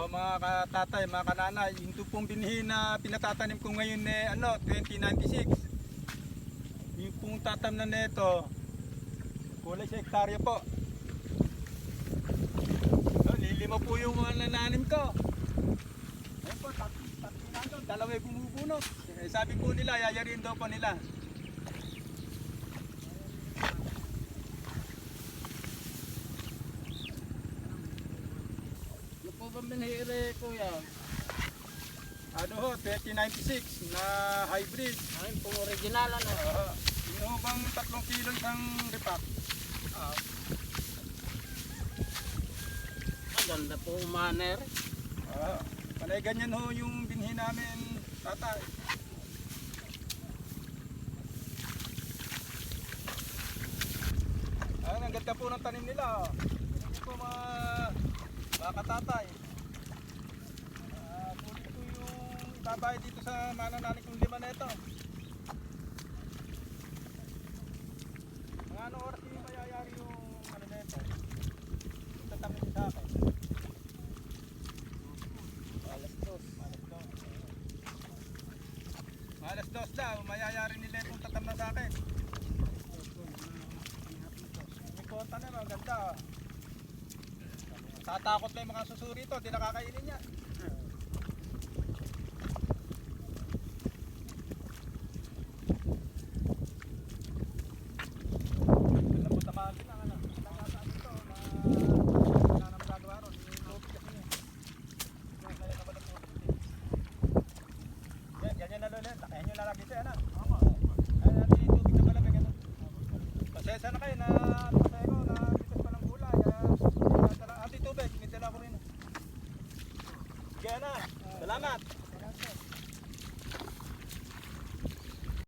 mga katatay, mga kananay, yung pong binhi na pinatatanim ko ngayon 2096. Yung pong tatamnan nito, kulay sa hektarya po. Lilima po yung mga nananim ko. Ayun po, tatlo, dalawa yung bumubunot. Sabi po nila, yayarin daw po nila. Ano po ba binhire, kuya? Ano ho, 2096 na hybrid. Ayun pong original ano? Yung bang 3 kilo isang repack. Ang ganda po manner. Panay ganyan ho yung binhi namin, tatay. Ang ganda po ng tanim nila. Hindi po mga katatay. Kulit po yung babay dito sa manananik kong 5 na ito. Mga anong oras yung mayayari yung ano na ito? Yung tatamit sa akin. Alas 2 daw, mayayari nila itong tatamnan sa akin. May kota na, maganda. Tatakot na yung mga susuri ito, di nakakainin niya. Alam mo, tamaan din ang nakataan ito, wala na magagawa ron. Yung lobby kasi niya. Ganyan na lulit, lakayan nyo lalagay ito, yan. Natin yung tubig na malamig. Pasensya na kayo na pasaya ko na bitas pa ng gulay. Ating tubig, initala ko rin. Sige na, salamat.